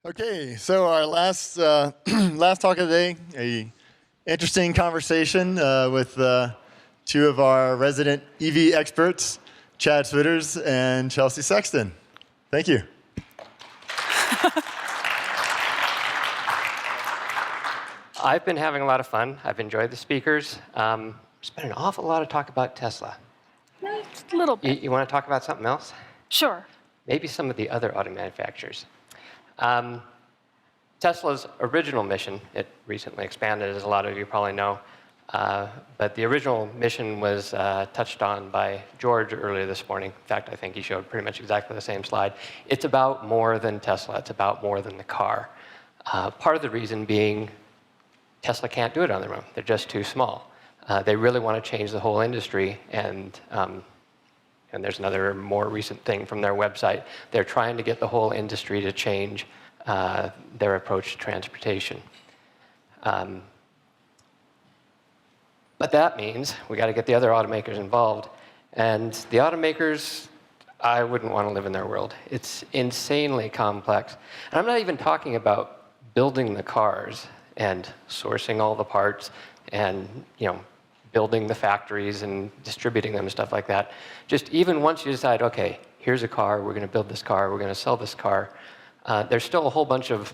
Okay, so our last last talk of the day, a interesting conversation with two of our resident EV experts, Chad Schwitters and Chelsea Sexton. Thank you. I've been having a lot of fun. I've enjoyed the speakers. There's been an awful lot of talk about Tesla. Just a little bit. You want to talk about something else? Sure. Maybe some of the other auto manufacturers. Tesla's original mission, it recently expanded, as a lot of you probably know, but the original mission was touched on by George earlier this morning. In fact, I think he showed pretty much exactly the same slide. It's about more than Tesla. It's about more than the car. Part of the reason being Tesla can't do it on their own. They're just too small. They really want to change the whole industry, and there's another more recent thing from their website. They're trying to get the whole industry to change their approach to transportation. But that means we got to get the other automakers involved. And the automakers, I wouldn't want to live in their world. It's insanely complex. And I'm not even talking about building the cars and sourcing all the parts and building the factories and distributing them and stuff like that. Just even once you decide, okay, here's a car, we're going to build this car, we're going to sell this car, there's still a whole bunch of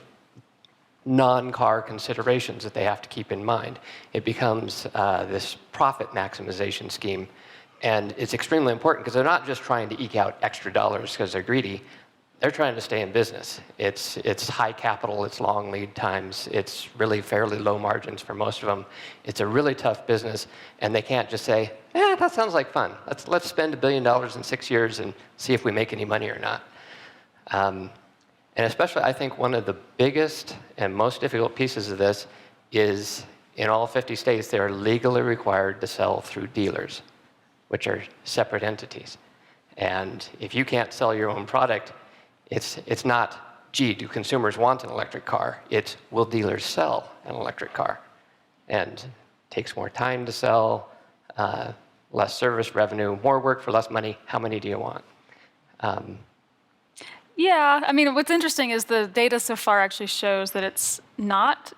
non-car considerations that they have to keep in mind. It becomes this profit maximization scheme. And it's extremely important because they're not just trying to eke out extra dollars because they're greedy. They're trying to stay in business. It's high capital, it's long lead times, it's really fairly low margins for most of them. It's a really tough business, and they can't just say, that sounds like fun. Let's spend $1 billion in 6 years and see if we make any money or not. And especially, I think one of the biggest and most difficult pieces of this is in all 50 states, they are legally required to sell through dealers, which are separate entities. And if you can't sell your own product, it's not, gee, do consumers want an electric car? It's, will dealers sell an electric car? And it takes more time to sell, less service revenue, more work for less money. How many do you want? Yeah, I mean, what's interesting is the data so far actually shows that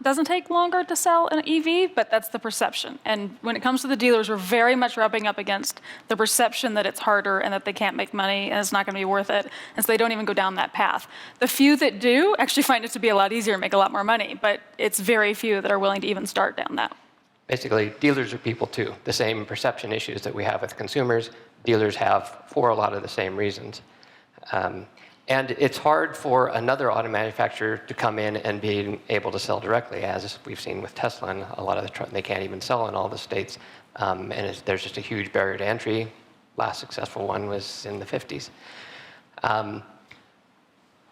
doesn't take longer to sell an EV, but that's the perception. And when it comes to the dealers, we're very much rubbing up against the perception that it's harder and that they can't make money and it's not going to be worth it. And so they don't even go down that path. The few that do actually find it to be a lot easier and make a lot more money, but it's very few that are willing to even start down that. Basically, dealers are people too. The same perception issues that we have with consumers, dealers have for a lot of the same reasons. And it's hard for another auto manufacturer to come in and be able to sell directly, as we've seen with Tesla, and a lot of they can't even sell in all the states. And there's just a huge barrier to entry. Last successful one was in the 50s.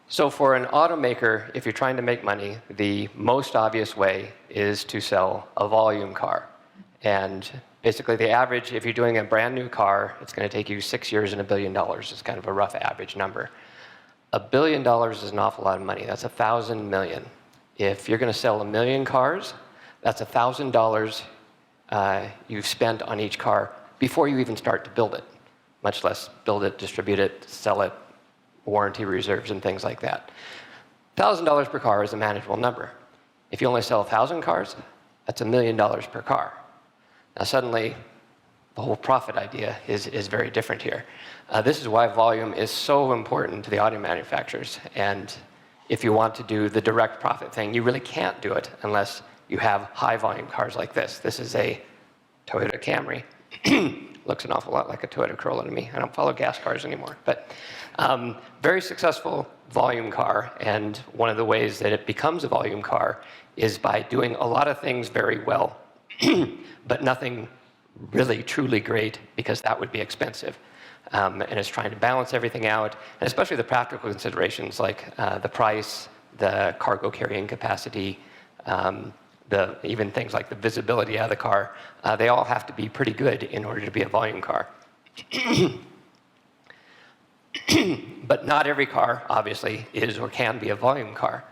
So for an automaker, if you're trying to make money, the most obvious way is to sell a volume car. And basically the average, if you're doing a brand new car, it's going to take you 6 years and $1 billion. It's kind of a rough average number. $1 billion is an awful lot of money. That's 1,000 million. If you're going to sell 1 million cars, that's $1,000 you've spent on each car before you even start to build it, much less build it, distribute it, sell it, warranty reserves, and things like that. $1,000 per car is a manageable number. If you only sell 1,000 cars, that's $1 million per car. Now suddenly, the whole profit idea is very different here. This is why volume is so important to the auto manufacturers. And if you want to do the direct profit thing, you really can't do it unless you have high volume cars like this. This is a Toyota Camry. Looks an awful lot like a Toyota Corolla to me. I don't follow gas cars anymore. But very successful volume car. And one of the ways that it becomes a volume car is by doing a lot of things very well, but nothing really truly great, because that would be expensive. And it's trying to balance everything out, and especially the practical considerations like the price, the cargo carrying capacity, even things like the visibility out of the car. They all have to be pretty good in order to be a volume car. But not every car, obviously, is or can be a volume car.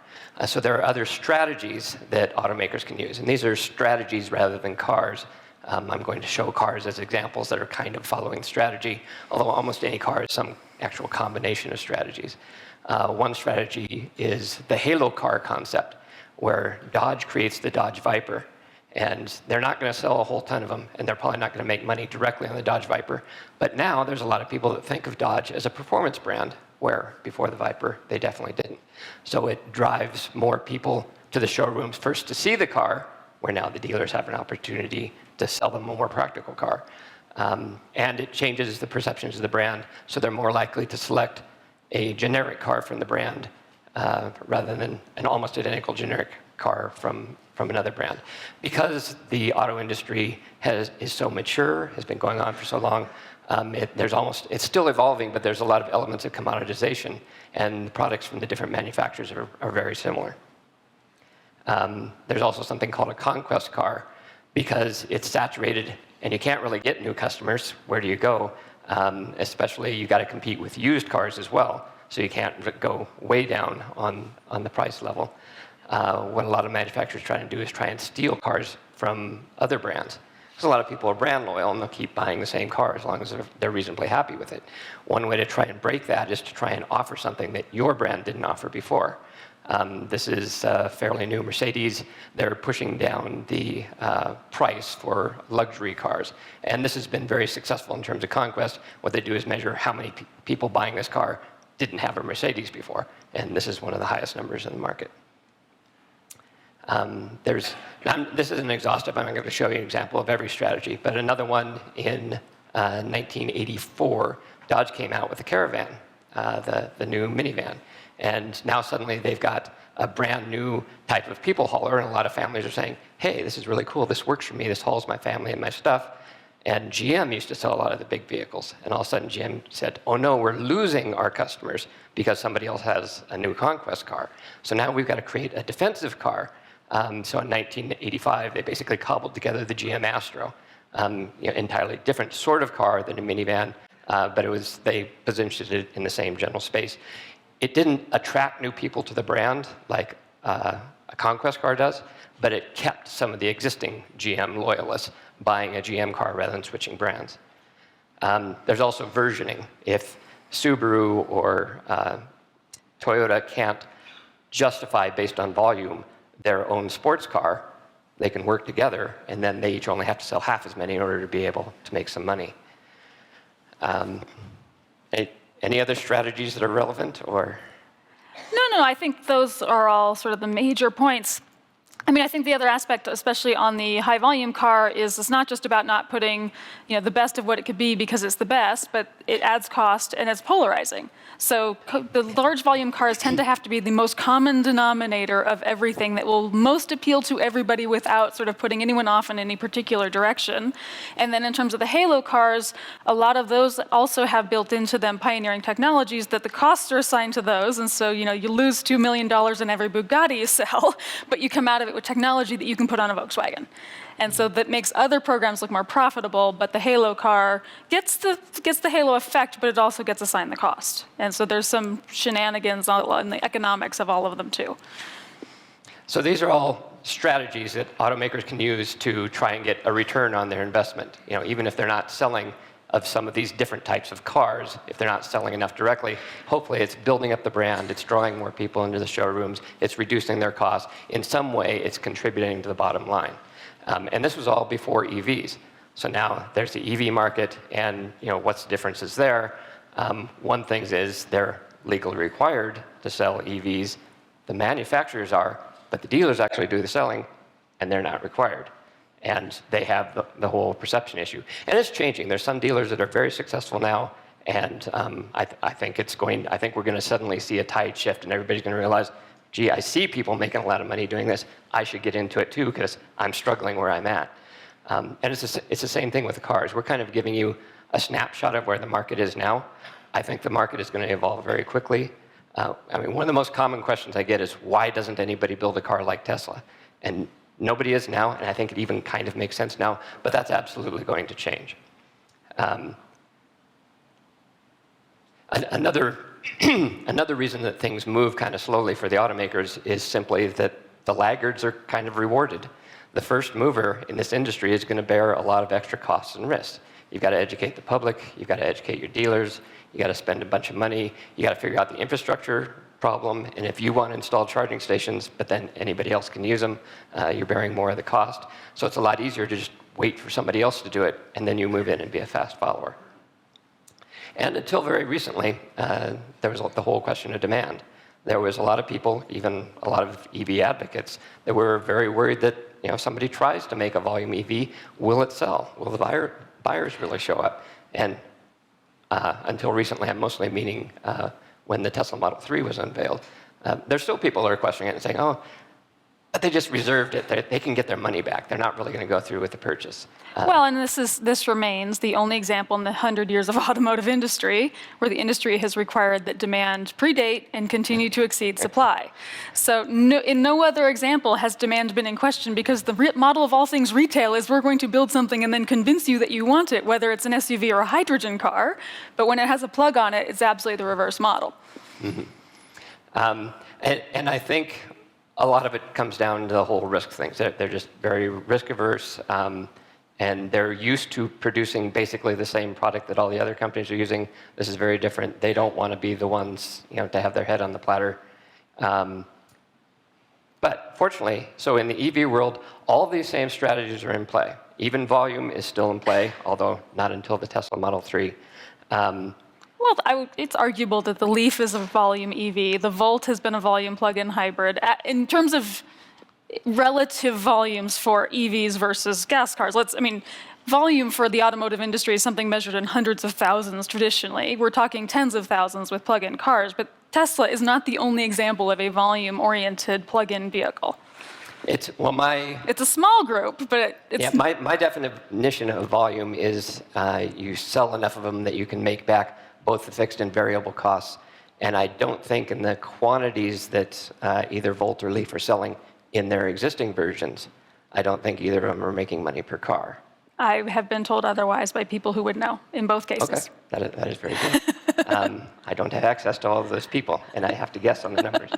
So there are other strategies that automakers can use, and these are strategies rather than cars. I'm going to show cars as examples that are kind of following strategy, although almost any car is some actual combination of strategies. One strategy is the halo car concept, where Dodge creates the Dodge Viper. And they're not going to sell a whole ton of them, and they're probably not going to make money directly on the Dodge Viper. But now there's a lot of people that think of Dodge as a performance brand, where before the Viper, they definitely didn't. So it drives more people to the showrooms first to see the car, where now the dealers have an opportunity to sell them a more practical car. And it changes the perceptions of the brand, so they're more likely to select a generic car from the brand rather than an almost identical generic car from another brand. Because the auto industry is so mature, has been going on for so long, it's still evolving, but there's a lot of elements of commoditization, and the products from the different manufacturers are very similar. There's also something called a Conquest Car, because it's saturated and you can't really get new customers. Where do you go? Especially you got to compete with used cars as well, so you can't go way down on the price level. What a lot of manufacturers try to do is try and steal cars from other brands. Because a lot of people are brand loyal and they'll keep buying the same car as long as they're reasonably happy with it. One way to try and break that is to try and offer something that your brand didn't offer before. This is fairly new. Mercedes, they're pushing down the price for luxury cars. And this has been very successful in terms of Conquest. What they do is measure how many people buying this car didn't have a Mercedes before. And this is one of the highest numbers in the market. This isn't exhaustive. I'm going to show you an example of every strategy. But another one in 1984, Dodge came out with the Caravan, the new minivan. And now suddenly they've got a brand new type of people hauler, and a lot of families are saying, hey, this is really cool, this works for me, this hauls my family and my stuff. And GM used to sell a lot of the big vehicles. And all of a sudden GM said, oh no, we're losing our customers because somebody else has a new Conquest car. So now we've got to create a defensive car. So in 1985, they basically cobbled together the GM Astro, entirely different sort of car than a minivan, but they positioned it in the same general space. It didn't attract new people to the brand like a Conquest car does, but it kept some of the existing GM loyalists buying a GM car rather than switching brands. There's also versioning. If Subaru or Toyota can't justify, based on volume, their own sports car, they can work together, and then they each only have to sell half as many in order to be able to make some money. Any other strategies that are relevant, or? No, I think those are all sort of the major points. I mean, I think the other aspect, especially on the high volume car, is it's not just about not putting, the best of what it could be because it's the best, but it adds cost and it's polarizing. So the large volume cars tend to have to be the most common denominator of everything that will most appeal to everybody without sort of putting anyone off in any particular direction. And then in terms of the halo cars, a lot of those also have built into them pioneering technologies that the costs are assigned to those. And so, you lose $2 million in every Bugatti you sell, but you come out of it with technology that you can put on a Volkswagen. And so that makes other programs look more profitable, but the halo car gets the halo effect, but it also gets assigned the cost. And so there's some shenanigans in the economics of all of them too. So these are all strategies that automakers can use to try and get a return on their investment. Even if they're not selling of some of these different types of cars, if they're not selling enough directly, hopefully it's building up the brand, it's drawing more people into the showrooms, it's reducing their costs. In some way, it's contributing to the bottom line. And this was all before EVs. So now there's the EV market, and what's the differences there? One thing is they're legally required to sell EVs. The manufacturers are, but the dealers actually do the selling, and they're not required. And they have the whole perception issue. And it's changing. There's some dealers that are very successful now, and I think we're going to suddenly see a tide shift, and everybody's going to realize, gee, I see people making a lot of money doing this. I should get into it too because I'm struggling where I'm at. And it's the same thing with the cars. We're kind of giving you a snapshot of where the market is now. I think the market is going to evolve very quickly. One of the most common questions I get is, why doesn't anybody build a car like Tesla? And nobody is now, and I think it even kind of makes sense now, but that's absolutely going to change. Another reason that things move kind of slowly for the automakers is simply that the laggards are kind of rewarded. The first mover in this industry is going to bear a lot of extra costs and risks. You've got to educate the public, you've got to educate your dealers, you got to spend a bunch of money, you got to figure out the infrastructure problem. And if you want to install charging stations, but then anybody else can use them, you're bearing more of the cost. So it's a lot easier to just wait for somebody else to do it, and then you move in and be a fast follower. And until very recently, there was the whole question of demand. There was a lot of people, even a lot of EV advocates, that were very worried that if somebody tries to make a volume EV, will it sell? Will the buyers really show up? And until recently, I'm mostly meaning when the Tesla Model 3 was unveiled, there's still people who are questioning it and saying, oh, but they just reserved it. They can get their money back. They're not really going to go through with the purchase. Well, and this remains the only example in the 100 years of automotive industry where the industry has required that demand predate and continue to exceed supply. So in no other example has demand been in question, because the model of all things retail is we're going to build something and then convince you that you want it, whether it's an SUV or a hydrogen car. But when it has a plug on it, it's absolutely the reverse model. Mm-hmm. And I think a lot of it comes down to the whole risk thing. They're just very risk averse, and they're used to producing basically the same product that all the other companies are using. This is very different. They don't want to be the ones to have their head on the platter. But fortunately, so in the EV world, all of these same strategies are in play. Even volume is still in play, although not until the Tesla Model 3. Well, it's arguable that the Leaf is a volume EV. The Volt has been a volume plug-in hybrid. In terms of relative volumes for EVs versus gas cars, volume for the automotive industry is something measured in hundreds of thousands traditionally. We're talking tens of thousands with plug-in cars, but Tesla is not the only example of a volume-oriented plug-in vehicle. It's a small group, but it's... Yeah, my definition of volume is you sell enough of them that you can make back both the fixed and variable costs. And I don't think in the quantities that either Volt or Leaf are selling in their existing versions, I don't think either of them are making money per car. I have been told otherwise by people who would know in both cases. Okay, that is very good. I don't have access to all of those people, and I have to guess on the numbers.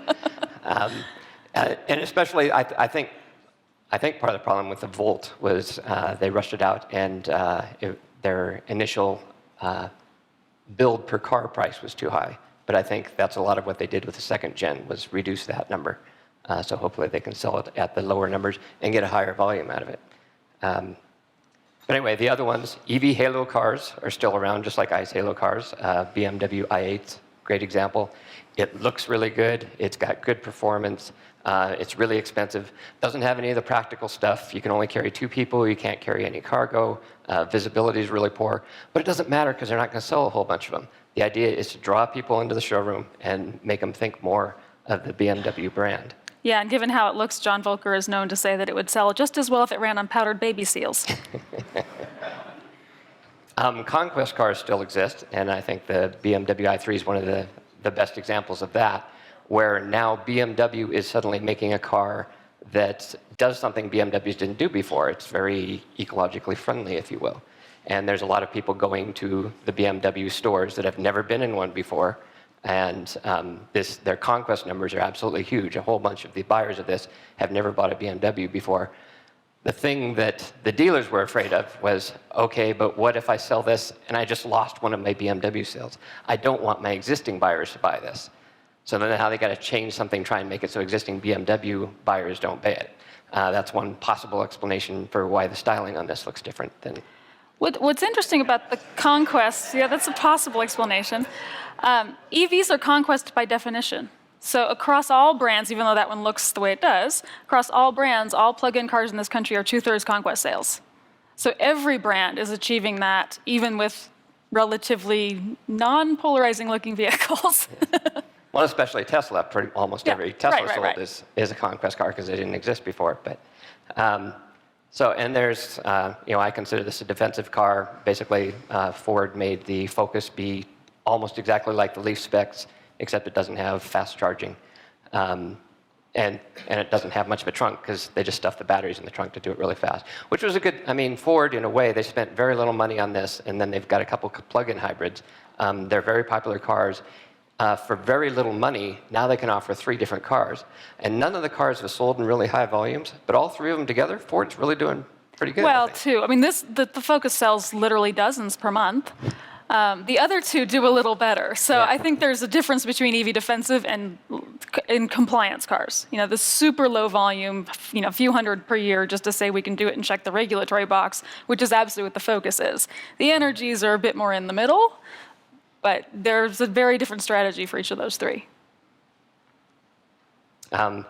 And especially, I think part of the problem with the Volt was they rushed it out, and their initial build per car price was too high. But I think that's a lot of what they did with the second gen, was reduce that number. So hopefully they can sell it at the lower numbers and get a higher volume out of it. But anyway, the other ones, EV halo cars are still around, just like ICE halo cars. BMW i8, great example. It looks really good. It's got good performance. It's really expensive. Doesn't have any of the practical stuff. You can only carry 2 people. You can't carry any cargo. Visibility is really poor. But it doesn't matter, because they're not going to sell a whole bunch of them. The idea is to draw people into the showroom and make them think more of the BMW brand. Yeah, and given how it looks, John Volker is known to say that it would sell just as well if it ran on powdered baby seals. Conquest cars still exist, and I think the BMW i3 is one of the best examples of that, where now BMW is suddenly making a car that does something BMWs didn't do before. It's very ecologically friendly, if you will. And there's a lot of people going to the BMW stores that have never been in one before. And their Conquest numbers are absolutely huge. A whole bunch of the buyers of this have never bought a BMW before. The thing that the dealers were afraid of was, okay, but what if I sell this and I just lost one of my BMW sales? I don't want my existing buyers to buy this. So then now they got to change something, try and make it so existing BMW buyers don't buy it. That's one possible explanation for why the styling on this looks different than... What's interesting about the Conquest, yeah, that's a possible explanation. EVs are Conquest by definition. So across all brands, even though that one looks the way it does, across all brands, all plug-in cars in this country are 2/3 Conquest sales. So every brand is achieving that, even with relatively non-polarizing looking vehicles. Well, especially Tesla. Almost every Tesla right. sold is a Conquest car, because they didn't exist before. But and there's, I consider this a defensive car. Basically, Ford made the Focus be almost exactly like the Leaf specs, except it doesn't have fast charging. And it doesn't have much of a trunk, because they just stuffed the batteries in the trunk to do it really fast. Which was a good, Ford, in a way, they spent very little money on this, and then they've got a couple plug-in hybrids. They're very popular cars. For very little money, now they can offer 3 different cars. And none of the cars have sold in really high volumes, but all 3 of them together, Ford's really doing pretty good. Well, too. The Focus sells literally dozens per month. The other two do a little better. So Yeah. I think there's a difference between EV defensive and in compliance cars. The super low volume, a few hundred per year just to say we can do it and check the regulatory box, which is absolutely what the focus is. The energies are a bit more in the middle, but there's a very different strategy for each of those three.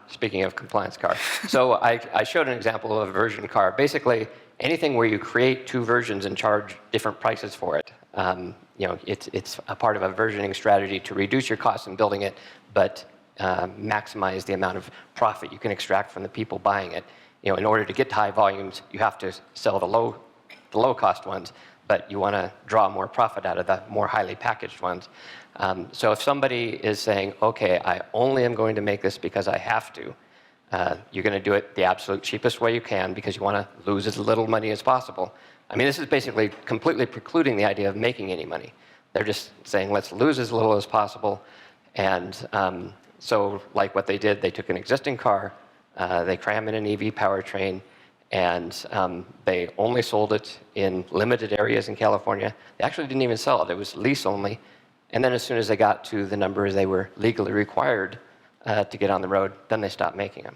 Speaking of compliance car, so I showed an example of a version car. Basically, anything where you create two versions and charge different prices for it. It's a part of a versioning strategy to reduce your costs in building it, but maximize the amount of profit you can extract from the people buying it. In order to get to high volumes, you have to sell the low cost ones, but you want to draw more profit out of the more highly packaged ones. So if somebody is saying, okay, I only am going to make this because I have to, you're going to do it the absolute cheapest way you can because you want to lose as little money as possible. I mean, this is basically completely precluding the idea of making any money. They're just saying, let's lose as little as possible. And so like what they did, they took an existing car, they crammed in an EV powertrain, and they only sold it in limited areas in California. They actually didn't even sell it. It was lease only. And then as soon as they got to the numbers they were legally required to get on the road, then they stopped making them.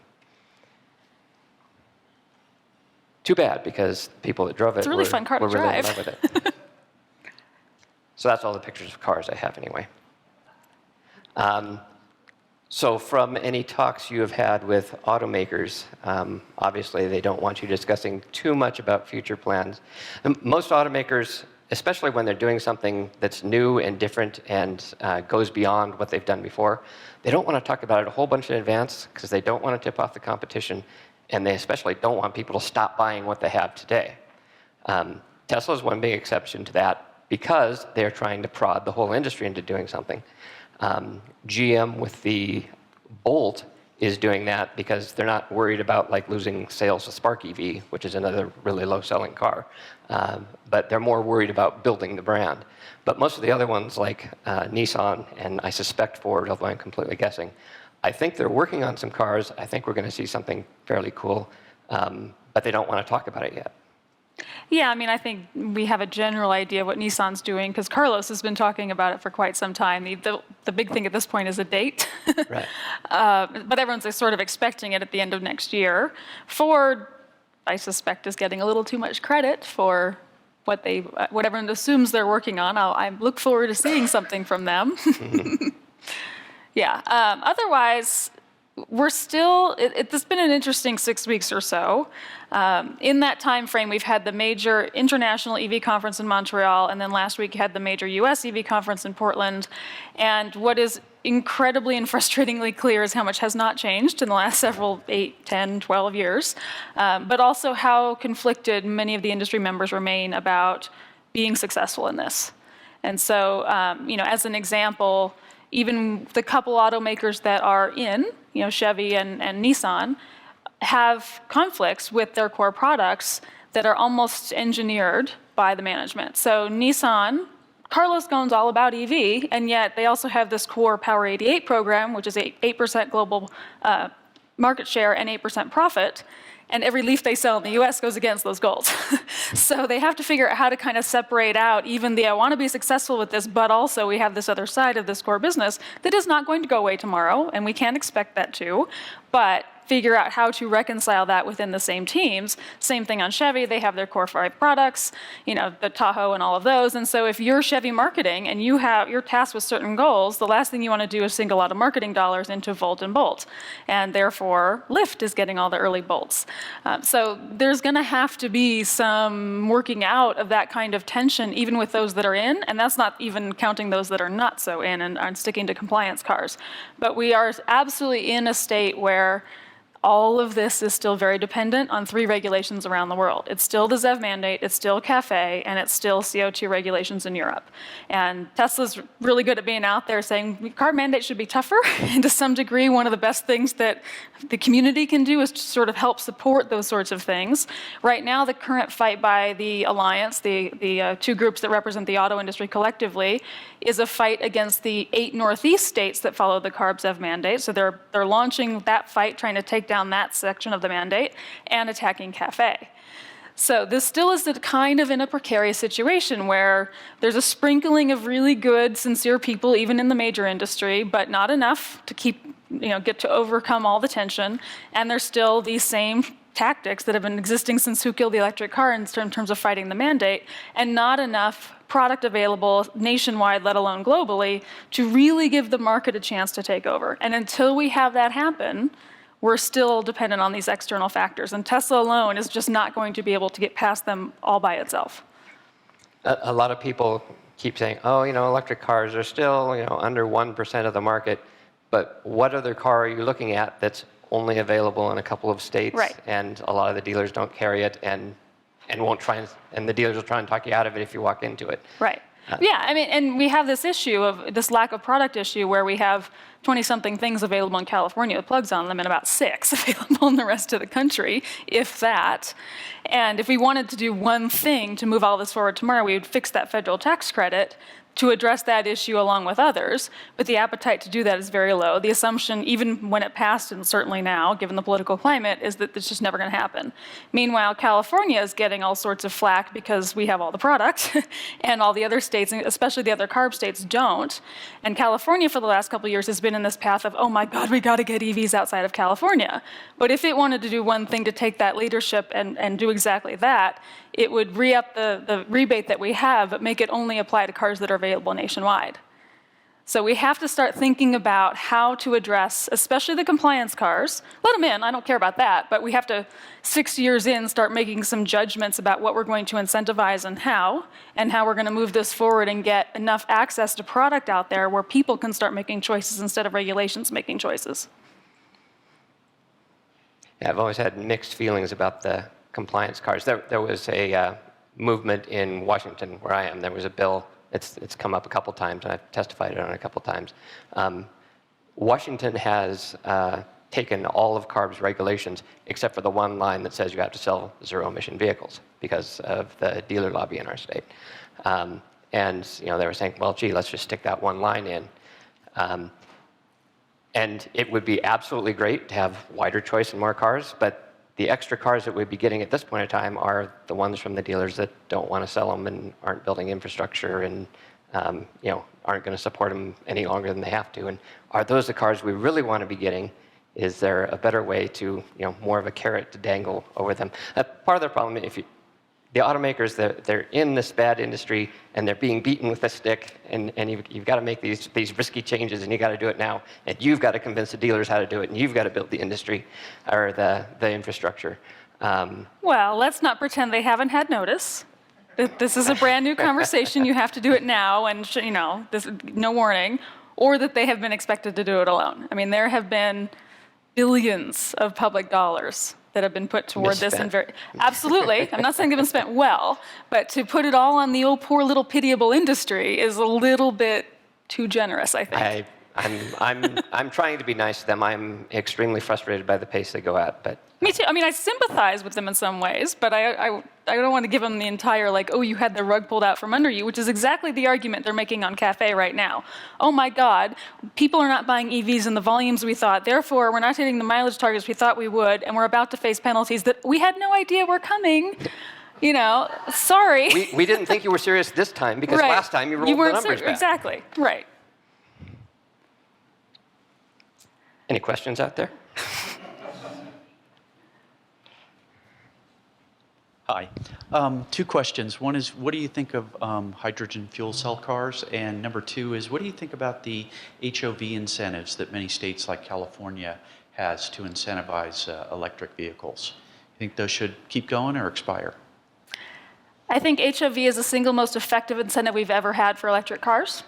Too bad, because people that drove it It's a really fun car to were really in drive. love with it. So that's all the pictures of cars I have anyway. So from any talks you have had with automakers, obviously they don't want you discussing too much about future plans. Most automakers, especially when they're doing something that's new and different and goes beyond what they've done before, they don't want to talk about it a whole bunch in advance because they don't want to tip off the competition, and they especially don't want people to stop buying what they have today. Tesla is one big exception to that because they're trying to prod the whole industry into doing something. GM with the Bolt is doing that because they're not worried about losing sales to Spark EV, which is another really low-selling car. But they're more worried about building the brand. But most of the other ones, like Nissan, and I suspect Ford, although I'm completely guessing, I think they're working on some cars. I think we're going to see something fairly cool, but they don't want to talk about it yet. Yeah, I mean, I think we have a general idea of what Nissan's doing because Carlos has been talking about it for quite some time. The big thing at this point is a date. Right. But everyone's sort of expecting it at the end of next year. Ford, I suspect, is getting a little too much credit for what everyone assumes they're working on. I look forward to seeing something from them. Mm-hmm. Yeah. Otherwise, we're still, it's been an interesting 6 weeks or so. In that time frame, we've had the major international EV conference in Montreal, and then last week had the major US EV conference in Portland. And what is incredibly and frustratingly clear is how much has not changed in the last several 8, 10, 12 years, but also how conflicted many of the industry members remain about being successful in this. And so, as an example, even the couple automakers that are in, Chevy and Nissan, have conflicts with their core products that are almost engineered by the management. So Nissan, Carlos Ghosn's all about EV, and yet they also have this core Power 88 program, which is 8% global market share and 8% profit. And every Leaf they sell in the US goes against those goals. So they have to figure out how to kind of separate out even I want to be successful with this, but also we have this other side of this core business that is not going to go away tomorrow, and we can't expect that to. But figure out how to reconcile that within the same teams. Same thing on Chevy, they have their core 5 products, the Tahoe and all of those. And so if you're Chevy marketing and you're tasked with certain goals, the last thing you want to do is sink a lot of marketing dollars into Volt and Bolt. And therefore, Lyft is getting all the early Bolts. So there's going to have to be some working out of that kind of tension, even with those that are in, and that's not even counting those that are not so in and aren't sticking to compliance cars. But we are absolutely in a state where all of this is still very dependent on 3 regulations around the world. It's still the ZEV mandate, it's still CAFE, and it's still CO2 regulations in Europe. And Tesla's really good at being out there saying car mandate should be tougher, and to some degree, one of the best things that the community can do is to sort of help support those sorts of things. Right now, the current fight by the Alliance, the 2 groups that represent the auto industry collectively, is a fight against the 8 Northeast states that follow the CARB ZEV mandate. So they're launching that fight, trying to take down that section of the mandate and attacking CAFE. So this still is kind of in a precarious situation where there's a sprinkling of really good, sincere people, even in the major industry, but not enough to get to overcome all the tension. And there's still these same tactics that have been existing since Who Killed the Electric Car in terms of fighting the mandate, and not enough product available nationwide, let alone globally, to really give the market a chance to take over. And until we have that happen, we're still dependent on these external factors. And Tesla alone is just not going to be able to get past them all by itself. A lot of people keep saying, oh, electric cars are still, under 1% of the market. But what other car are you looking at that's only available in a couple of states? Right. And a lot of the dealers don't carry it and won't try and the dealers will try and talk you out of it if you walk into it. Right. Yeah, and we have this issue of this lack of product issue where we have 20-something things available in California with plugs on them and about 6 available in the rest of the country, if that. And if we wanted to do one thing to move all this forward tomorrow, we would fix that federal tax credit to address that issue along with others, but the appetite to do that is very low. The assumption, even when it passed, and certainly now, given the political climate, is that it's just never going to happen. Meanwhile, California is getting all sorts of flack because we have all the product, and all the other states, especially the other CARB states, don't. And California, for the last couple of years, has been in this path of, oh my God, we got to get EVs outside of California. But if it wanted to do one thing to take that leadership and do exactly that, it would re-up the rebate that we have, but make it only apply to cars that are available nationwide. So we have to start thinking about how to address, especially the compliance cars. Let them in, I don't care about that, but we have to, 6 years in, start making some judgments about what we're going to incentivize and how we're going to move this forward and get enough access to product out there where people can start making choices instead of regulations making choices. Yeah, I've always had mixed feelings about the compliance cars. There was a movement in Washington, where I am. There was a bill. It's come up a couple times, and I've testified on it a couple times. Washington has taken all of CARB's regulations, except for the one line that says you have to sell zero-emission vehicles because of the dealer lobby in our state. And they were saying, well, gee, let's just stick that one line in. And it would be absolutely great to have wider choice and more cars, but the extra cars that we'd be getting at this point in time are the ones from the dealers that don't want to sell them and aren't building infrastructure and aren't going to support them any longer than they have to. And are those the cars we really want to be getting? Is there a better way to, more of a carrot to dangle over them? Part of the problem, the automakers, they're in this bad industry and they're being beaten with a stick, and you've got to make these risky changes, and you've got to do it now, and you've got to convince the dealers how to do it, and you've got to build the industry or the infrastructure. Well, let's not pretend they haven't had notice. This is a brand new conversation. You have to do it now, and no warning, or that they have been expected to do it alone. I mean, there have been billions of public dollars that have been put toward this. Absolutely. I'm not saying they've been spent well, but to put it all on the old poor little pitiable industry is a little bit too generous, I think. I'm trying to be nice to them. I'm extremely frustrated by the pace they go at, but me too. I mean, I sympathize with them in some ways, but I don't want to give them the entire, oh, you had the rug pulled out from under you, which is exactly the argument they're making on Cafe right now. Oh my God, people are not buying EVs in the volumes we thought, therefore we're not hitting the mileage targets we thought we would, and we're about to face penalties that we had no idea were coming. Sorry. We didn't think you were serious this time, because right. Last time you rolled the numbers back. Exactly, right. Any questions out there? Hi. 2 questions. One is, what do you think of hydrogen fuel cell cars? And number 2 is, what do you think about the HOV incentives that many states like California has to incentivize electric vehicles? You think those should keep going or expire? I think HOV is the single most effective incentive we've ever had for electric cars.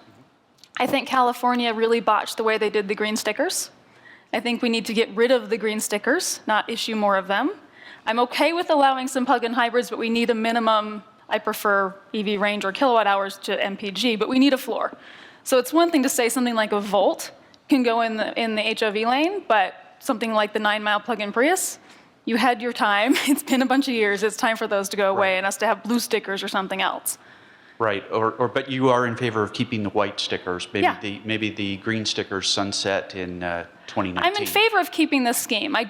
I think California really botched the way they did the green stickers. I think we need to get rid of the green stickers, not issue more of them. I'm okay with allowing some plug-in hybrids, but we need a minimum. I prefer EV range or kilowatt hours to MPG, but we need a floor. So it's one thing to say something like a Volt can go in the HOV lane, but something like the 9-mile plug-in Prius, you had your time. It's been a bunch of years. It's time for those to go away and us to have blue stickers or something else. Right, but you are in favor of keeping the white stickers. Maybe Yeah. the green stickers sunset in 2019. I'm in favor of keeping this scheme. I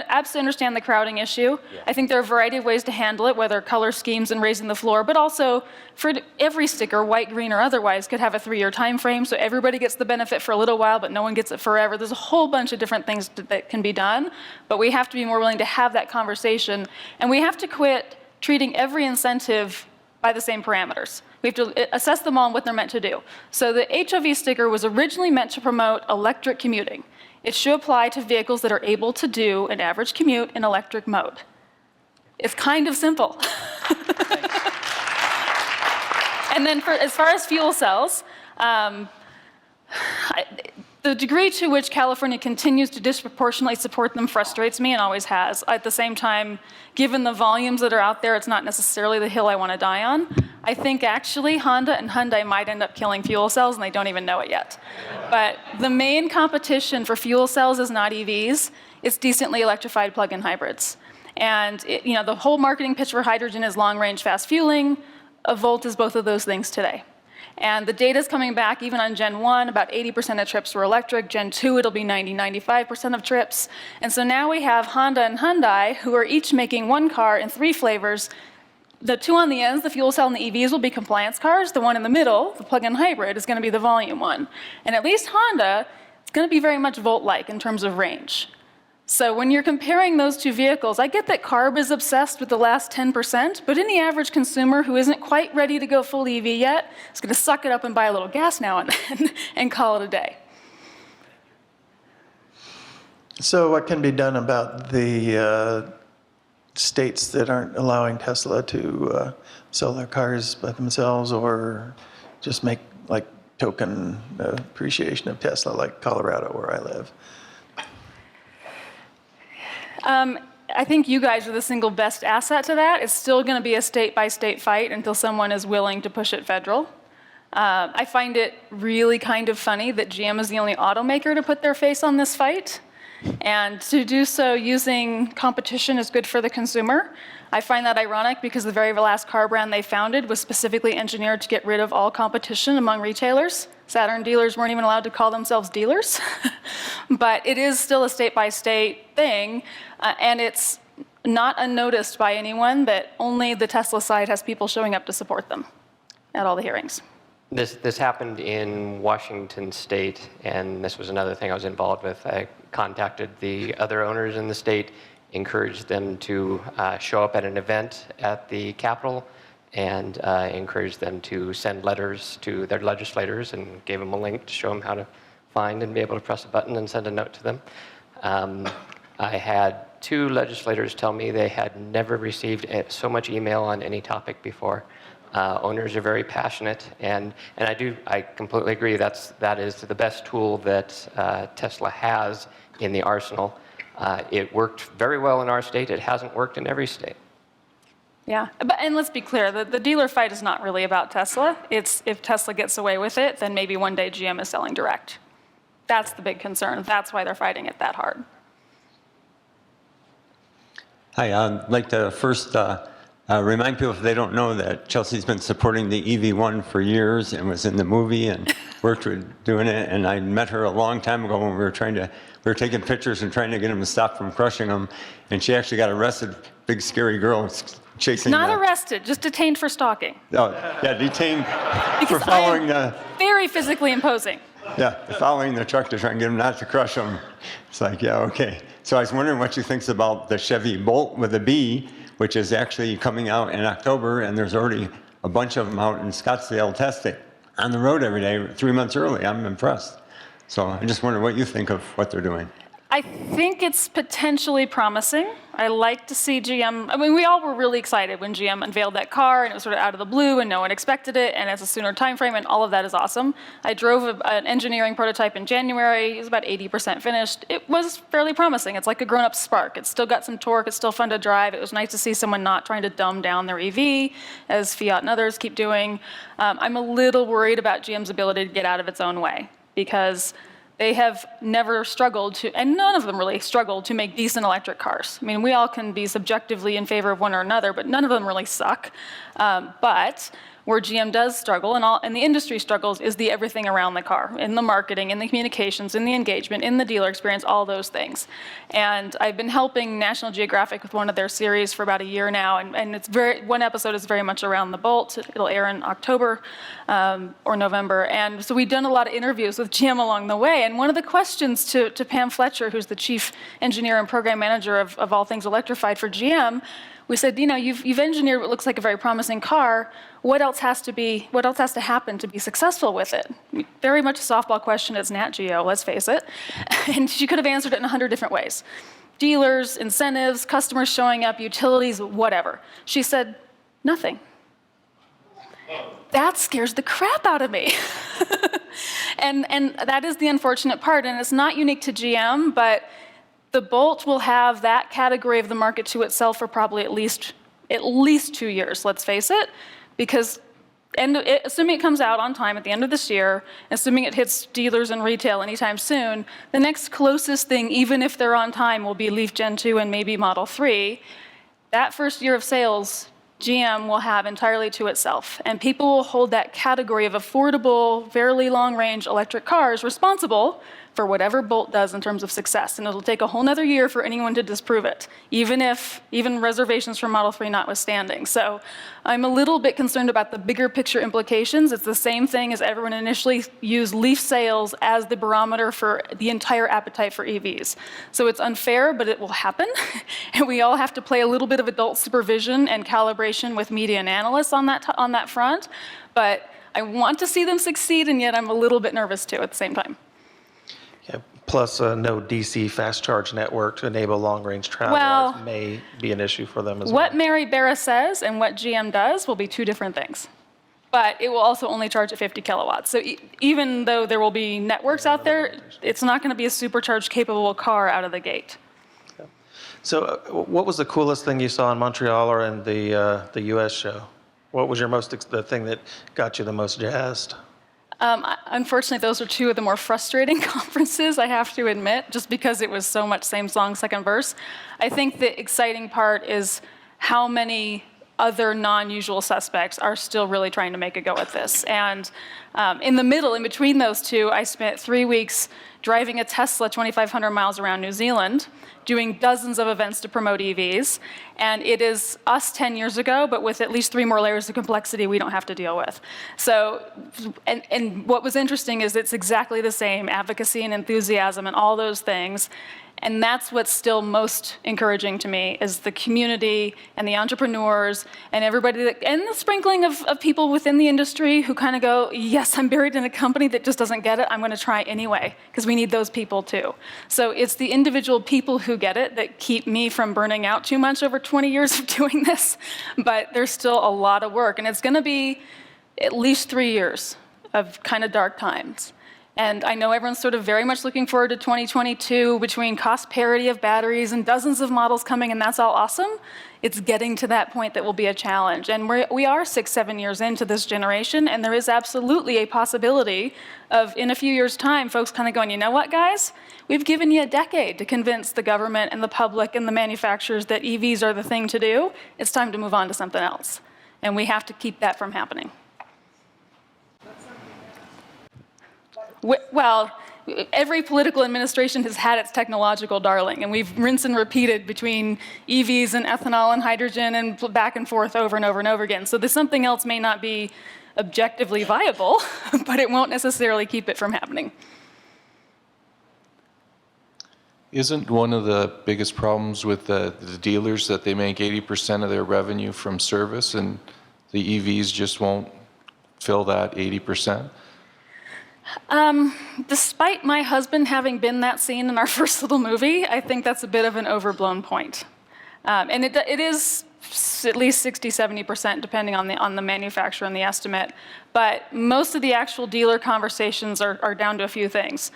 absolutely understand the crowding issue. Yeah. I think there are a variety of ways to handle it, whether color schemes and raising the floor, but also for every sticker, white, green, or otherwise, could have a 3-year time frame, so everybody gets the benefit for a little while, but no one gets it forever. There's a whole bunch of different things that can be done, but we have to be more willing to have that conversation, and we have to quit treating every incentive by the same parameters. We have to assess them all and what they're meant to do. So the HOV sticker was originally meant to promote electric commuting. It should apply to vehicles that are able to do an average commute in electric mode. It's kind of simple. And then as far as fuel cells, the degree to which California continues to disproportionately support them frustrates me and always has. At the same time, given the volumes that are out there, it's not necessarily the hill I want to die on. I think actually Honda and Hyundai might end up killing fuel cells and they don't even know it yet. But the main competition for fuel cells is not EVs, it's decently electrified plug-in hybrids. And the whole marketing pitch for hydrogen is long-range fast fueling. A Volt is both of those things today. And the data's coming back, even on Gen 1, about 80% of trips were electric. Gen 2, it'll be 95% of trips. And so now we have Honda and Hyundai, who are each making one car in 3 flavors. The 2 on the ends, the fuel cell and the EVs, will be compliance cars. The one in the middle, the plug-in hybrid, is going to be the volume one. And at least Honda, it's going to be very much Volt-like in terms of range. So when you're comparing those 2 vehicles, I get that CARB is obsessed with the last 10%, but any average consumer who isn't quite ready to go full EV yet is going to suck it up and buy a little gas now and then and call it a day. So what can be done about the states that aren't allowing Tesla to sell their cars by themselves, or just make like token appreciation of Tesla, like Colorado where I live? I think you guys are the single best asset to that. It's still going to be a state-by-state fight until someone is willing to push it federal. I find it really kind of funny that GM is the only automaker to put their face on this fight. And to do so using competition is good for the consumer. I find that ironic because the very last car brand they founded was specifically engineered to get rid of all competition among retailers. Saturn dealers weren't even allowed to call themselves dealers. But it is still a state-by-state thing, and it's not unnoticed by anyone that only the Tesla side has people showing up to support them at all the hearings. This happened in Washington State, and this was another thing I was involved with. I contacted the other owners in the state, encouraged them to show up at an event at the Capitol, and encouraged them to send letters to their legislators, and gave them a link to show them how to find and be able to press a button and send a note to them. I had 2 legislators tell me they had never received so much email on any topic before. Owners are very passionate, and I completely agree. That is the best tool that Tesla has in the arsenal. It worked very well in our state. It hasn't worked in every state. Yeah, and let's be clear, the dealer fight is not really about Tesla. It's if Tesla gets away with it, then maybe one day GM is selling direct. That's the big concern. That's why they're fighting it that hard. Hi, I'd like to first remind people, if they don't know, that Chelsea's been supporting the EV1 for years and was in the movie and worked with doing it. And I met her a long time ago when we were taking pictures and trying to get him to stop from crushing them. And she actually got arrested, big scary girl chasing. Not arrested, just detained for stalking. Oh, yeah, detained for Because following I am very physically imposing. following the truck to try and get him not to crush them. It's like, yeah, okay. So I was wondering what you think about the Chevy Bolt with a B, which is actually coming out in October, and there's already a bunch of them out in Scottsdale testing on the road every day, 3 months early. I'm impressed. So I just wonder what you think of what they're doing. I think it's potentially promising. I like to see GM, I mean, we all were really excited when GM unveiled that car, and it was sort of out of the blue, and no one expected it, and it's a sooner time frame, and all of that is awesome. I drove an engineering prototype in January. It was about 80% finished. It was fairly promising. It's like a grown-up Spark. It's still got some torque. It's still fun to drive. It was nice to see someone not trying to dumb down their EV, as Fiat and others keep doing. I'm a little worried about GM's ability to get out of its own way, because they have never struggled to, and none of them really struggled to make decent electric cars. I mean, we all can be subjectively in favor of one or another, but none of them really suck. But Where GM does struggle, and the industry struggles, is the everything around the car, in the marketing, in the communications, in the engagement, in the dealer experience, all those things. And I've been helping National Geographic with one of their series for about a year now, and one episode is very much around the Bolt. It'll air in October or November. And so we've done a lot of interviews with GM along the way. And one of the questions to Pam Fletcher, who's the chief engineer and program manager of all things electrified for GM, we said, you've engineered what looks like a very promising car. What else has to happen to be successful with it? Very much a softball question. It's Nat Geo, let's face it. And she could have answered it in 100 different ways. Dealers, incentives, customers showing up, utilities, whatever. She said, nothing. That scares the crap out of me. and that is the unfortunate part. And it's not unique to GM, but the Bolt will have that category of the market to itself for probably at least 2 years, let's face it, because assuming it comes out on time at the end of this year, assuming it hits dealers and retail anytime soon, the next closest thing, even if they're on time, will be Leaf Gen 2 and maybe Model 3. That first year of sales, GM will have entirely to itself, and people will hold that category of affordable, fairly long-range electric cars responsible for whatever Bolt does in terms of success, and it'll take a whole nother year for anyone to disprove it, even reservations for Model 3 notwithstanding. So I'm a little bit concerned about the bigger picture implications. It's the same thing as everyone initially used Leaf sales as the barometer for the entire appetite for EVs. So it's unfair, but it will happen, and we all have to play a little bit of adult supervision and calibration with media and analysts on that front. But I want to see them succeed, and yet I'm a little bit nervous too at the same time. Yeah, plus no DC fast charge network to enable long-range travel may be an issue for them as well. What Mary Barra says and what GM does will be two different things. But it will also only charge at 50 kilowatts. So even though there will be networks out there, it's not going to be a supercharged capable car out of the gate. So what was the coolest thing you saw in Montreal or in the US show? What was the thing that got you the most jazzed? Unfortunately, those are two of the more frustrating conferences, I have to admit, just because it was so much same song, second verse. I think the exciting part is how many other non-usual suspects are still really trying to make a go at this. And in the middle, in between those two, I spent 3 weeks driving a Tesla 2,500 miles around New Zealand, doing dozens of events to promote EVs. And it is us 10 years ago, but with at least 3 more layers of complexity we don't have to deal with. So, and what was interesting is it's exactly the same advocacy and enthusiasm and all those things. And that's what's still most encouraging to me is the community and the entrepreneurs and everybody, and the sprinkling of people within the industry who kind of go, yes, I'm buried in a company that just doesn't get it. I'm going to try anyway, because we need those people too. So it's the individual people who get it that keep me from burning out too much over 20 years of doing this. But there's still a lot of work, and it's going to be at least 3 years of kind of dark times. And I know everyone's sort of very much looking forward to 2022 between cost parity of batteries and dozens of models coming, and that's all awesome. It's getting to that point that will be a challenge. And we are 6-7 years into this generation, and there is absolutely a possibility of, in a few years' time, folks kind of going, you know what, guys? We've given you a decade to convince the government and the public and the manufacturers that EVs are the thing to do. It's time to move on to something else. And we have to keep that from happening. Well, every political administration has had its technological darling, and we've rinsed and repeated between EVs and ethanol and hydrogen and back and forth over and over and over again. So something else may not be objectively viable, but it won't necessarily keep it from happening. Isn't one of the biggest problems with the dealers that they make 80% of their revenue from service, and the EVs just won't fill that 80%? Despite my husband having been that scene in our first little movie, I think that's a bit of an overblown point. And it is at least 60-70%, depending on the manufacturer and the estimate. But most of the actual dealer conversations are down to a few things.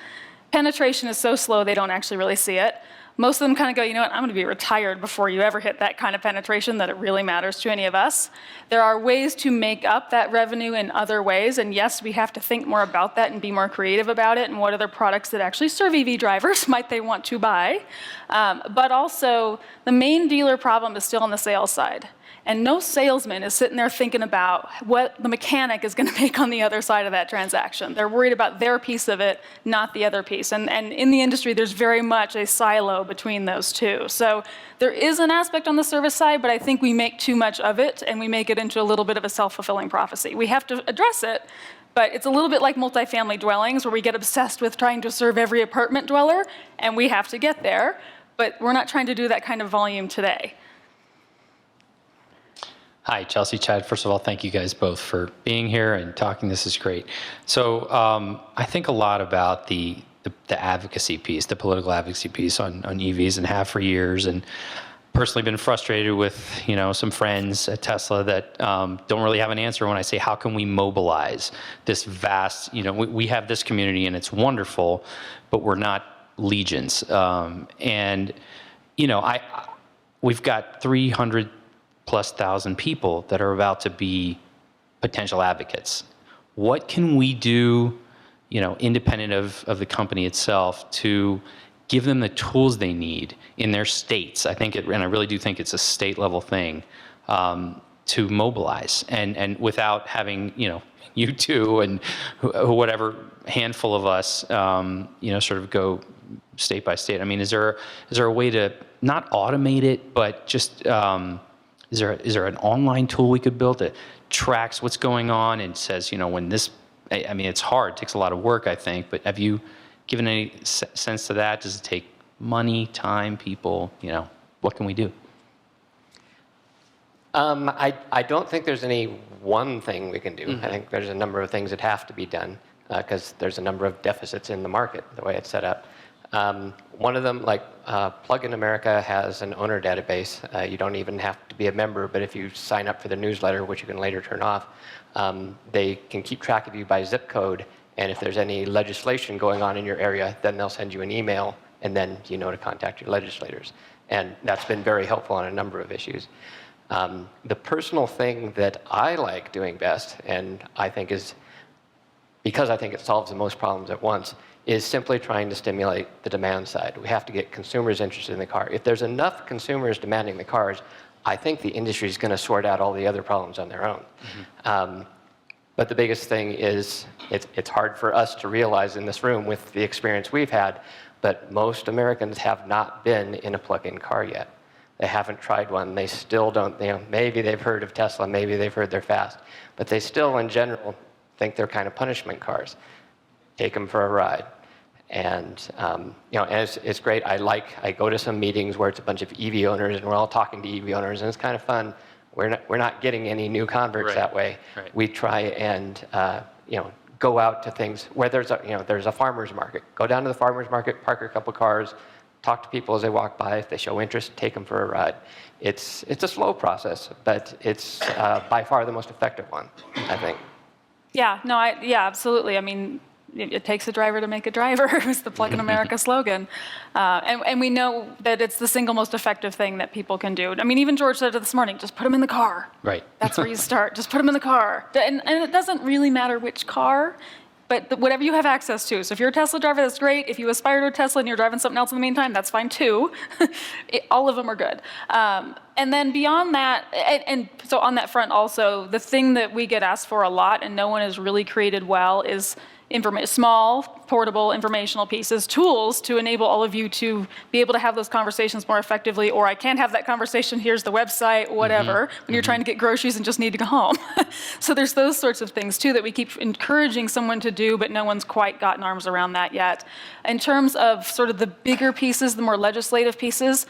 Penetration is so slow they don't actually really see it. Most of them kind of go, you know what, I'm going to be retired before you ever hit that kind of penetration that it really matters to any of us. There are ways to make up that revenue in other ways, and yes, we have to think more about that and be more creative about it, and what other products that actually serve EV drivers might they want to buy. But also, the main dealer problem is still on the sales side. And no salesman is sitting there thinking about what the mechanic is going to make on the other side of that transaction. They're worried about their piece of it, not the other piece. And in the industry, there's very much a silo between those two. So there is an aspect on the service side, but I think we make too much of it, and we make it into a little bit of a self-fulfilling prophecy. We have to address it, but it's a little bit like multifamily dwellings, where we get obsessed with trying to serve every apartment dweller, and we have to get there, but we're not trying to do that kind of volume today. Hi, Chelsea, Chad. First of all, thank you guys both for being here and talking. This is great. So I think a lot about the advocacy piece, the political advocacy piece on EVs, and have for years. And personally been frustrated with, some friends at Tesla that don't really have an answer when I say, how can we mobilize this vast, we have this community and it's wonderful, but we're not legions. We've got 300,000+ people that are about to be potential advocates. What can we do, independent of the company itself, to give them the tools they need in their states? I really do think it's a state level thing, to mobilize, and without having, you two and whatever handful of us, sort of go state by state. I mean, is there a way to not automate it, but just, is there an online tool we could build that tracks what's going on and says, when this, it's hard, it takes a lot of work, I think, but have you given any sense to that? Does it take money, time, people? What can we do? I don't think there's any one thing we can do. Mm-hmm. I think there's a number of things that have to be done, because there's a number of deficits in the market, the way it's set up. One of them, like Plug-in America, has an owner database. You don't even have to be a member, but if you sign up for the newsletter, which you can later turn off, they can keep track of you by zip code. And if there's any legislation going on in your area, then they'll send you an email, and then to contact your legislators. And that's been very helpful on a number of issues. The personal thing that I like doing best, and I think is, because I think it solves the most problems at once, is simply trying to stimulate the demand side. We have to get consumers interested in the car. If there's enough consumers demanding the cars, I think the industry is going to sort out all the other problems on their own. Mm-hmm. But the biggest thing is, it's hard for us to realize in this room with the experience we've had, but most Americans have not been in a plug-in car yet. They haven't tried one. They still don't, maybe they've heard of Tesla, maybe they've heard they're fast, but they still, in general, think they're kind of punishment cars. Take them for a ride. And, and it's great. I go to some meetings where it's a bunch of EV owners, and we're all talking to EV owners, and it's kind of fun. We're not getting any new converts that way. Right. We try and go out to things where there's a farmer's market. Go down to the farmer's market, park a couple cars, talk to people as they walk by. If they show interest, take them for a ride. It's a slow process, but it's by far the most effective one, I think. Yeah, no, absolutely. I mean, it takes a driver to make a driver, is the Plug-in America slogan. And we know that it's the single most effective thing that people can do. I mean, even George said it this morning, just put them in the car. Right. That's where you start. Just put them in the car. And it doesn't really matter which car, but whatever you have access to. So if you're a Tesla driver, that's great. If you aspire to a Tesla and you're driving something else in the meantime, that's fine too. All of them are good. And then beyond that, and so on that front also, the thing that we get asked for a lot and no one has really created well is small, portable, informational pieces, tools to enable all of you to be able to have those conversations more effectively, or I can't have that conversation, here's the website, whatever, when you're trying to get groceries and just need to go home. So there's those sorts of things too that we keep encouraging someone to do, but no one's quite gotten arms around that yet. In terms of sort of the bigger pieces, the more legislative pieces,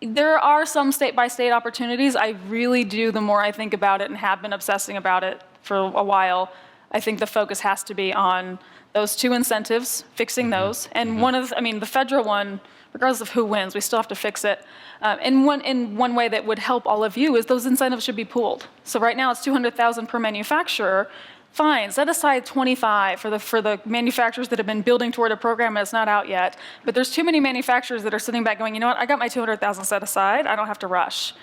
there are some state-by-state opportunities. I really do, the more I think about it and have been obsessing about it for a while, I think the focus has to be on those two incentives, fixing those. And the federal one, regardless of who wins, we still have to fix it. And one way that would help all of you is those incentives should be pooled. So right now it's $200,000 per manufacturer. Fine, set aside 25 for the manufacturers that have been building toward a program and it's not out yet. But there's too many manufacturers that are sitting back going, you know what, I got my 200,000 set aside, I don't have to rush.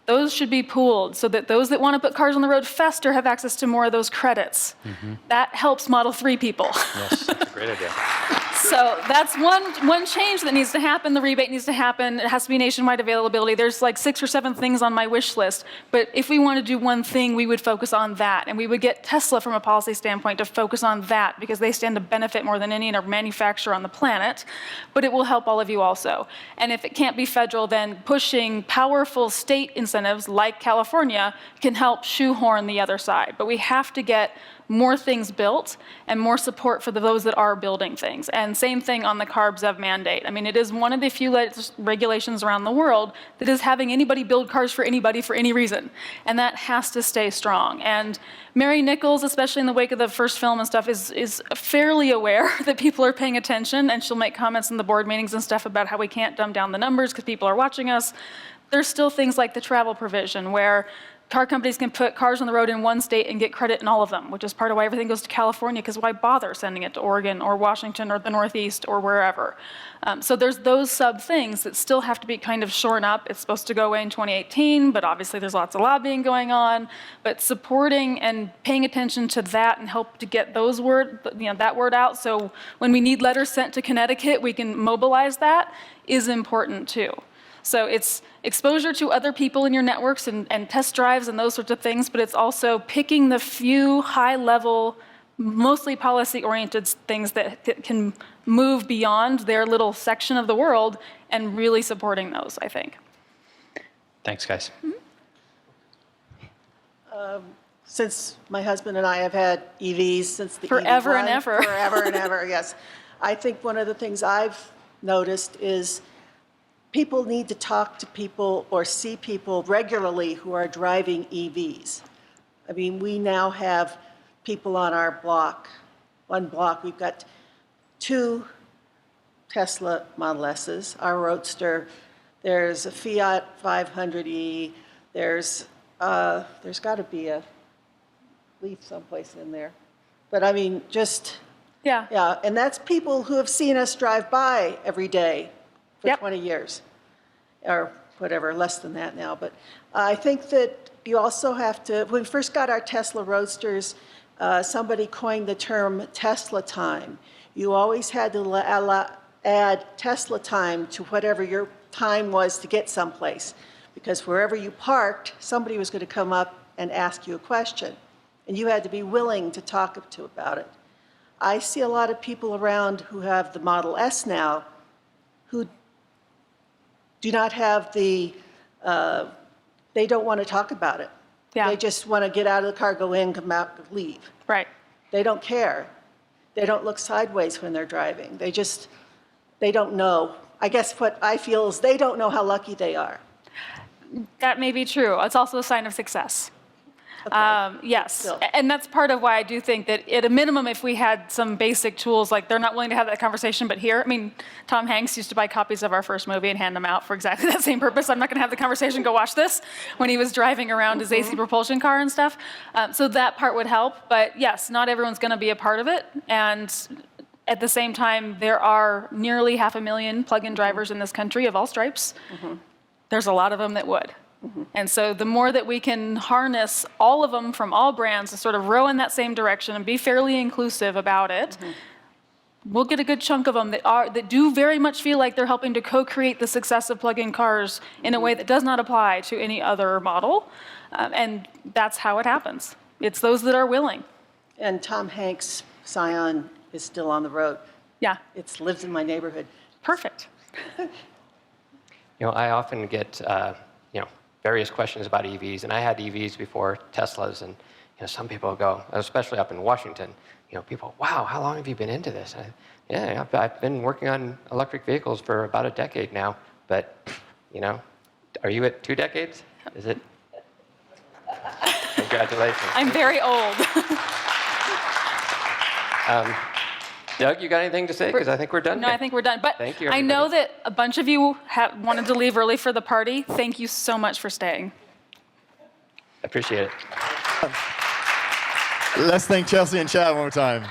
Those should be pooled so that those that want to put cars on the road faster have access to more of those credits. That helps Model 3 people. Yes, that's a great idea. So that's one change that needs to happen. The rebate needs to happen. It has to be nationwide availability. There's like 6 or 7 things on my wish list. But if we want to do one thing, we would focus on that. And we would get Tesla from a policy standpoint to focus on that because they stand to benefit more than any other manufacturer on the planet. But it will help all of you also. And if it can't be federal, then pushing powerful state incentives like California can help shoehorn the other side. But we have to get more things built and more support for those that are building things. And same thing on the CARB ZEV mandate. I mean, it is one of the few regulations around the world that is having anybody build cars for anybody for any reason. And that has to stay strong. And Mary Nichols, especially in the wake of the first film and stuff, is fairly aware that people are paying attention, and she'll make comments in the board meetings and stuff about how we can't dumb down the numbers because people are watching us. There's still things like the travel provision where car companies can put cars on the road in one state and get credit in all of them, which is part of why everything goes to California, because why bother sending it to Oregon or Washington or the Northeast or wherever? So there's those sub-things that still have to be kind of shorn up. It's supposed to go away in 2018, but obviously there's lots of lobbying going on. But supporting and paying attention to that and help to get those that word out, so when we need letters sent to Connecticut, we can mobilize that, is important too. So it's exposure to other people in your networks and test drives and those sorts of things, but it's also picking the few high-level, mostly policy-oriented things that can move beyond their little section of the world and really supporting those, I think. Thanks, guys. Since my husband and I have had EVs since the Forever EV1, and ever. Forever and ever, yes. I think one of the things I've noticed is people need to talk to people or see people regularly who are driving EVs. I mean, we now have people on our block, one block, we've got 2 Tesla Model S's, our Roadster, there's a Fiat 500e, there's got to be a Leaf someplace in there. But I mean, just, yeah, and that's people who have seen us drive by every day for 20 years, or whatever, less than that now. But I think that you also have to, when we first got our Tesla Roadsters, somebody coined the term Tesla time. You always had to add Tesla time to whatever your time was to get someplace, because wherever you parked, somebody was going to come up and ask you a question, and you had to be willing to talk to about it. I see a lot of people around who have the Model S now who do not have the, they don't want to talk about it. Yeah. They just want to get out of the car, go in, come out, leave. Right. They don't care. They don't look sideways when they're driving. They don't know. I guess what I feel is they don't know how lucky they are. That may be true. It's also a sign of success. Okay. Yes, Still. and that's part of why I do think that at a minimum, if we had some basic tools, like they're not willing to have that conversation, but here, I mean, Tom Hanks used to buy copies of our first movie and hand them out for exactly that same purpose. I'm not going to have the conversation, go watch this, when he was driving around his AC propulsion car and stuff. So that part would help, but yes, not everyone's going to be a part of it, and at the same time, there are nearly 500,000 plug-in drivers in this country of all stripes. There's a lot of them that would. And so the more that we can harness all of them from all brands to sort of row in that same direction and be fairly inclusive about it, we'll get a good chunk of them that do very much feel like they're helping to co-create the success of plug-in cars in a way that does not apply to any other model. And that's how it happens. It's those that are willing. And Tom Hanks' Scion is still on the road. Yeah. It lives in my neighborhood. Perfect. I often get various questions about EVs, and I had EVs before Teslas, and some people go, especially up in Washington, people, wow, how long have you been into this? I've been working on electric vehicles for about a decade now, but are you at 2 decades? Is it? Congratulations. I'm very old. Doug, you got anything to say? Because I think we're done. No, I think we're done. But Thank you, I know everybody. that a bunch of you wanted to leave early for the party. Thank you so much for staying. Appreciate it. Let's thank Chelsea and Chad one more time.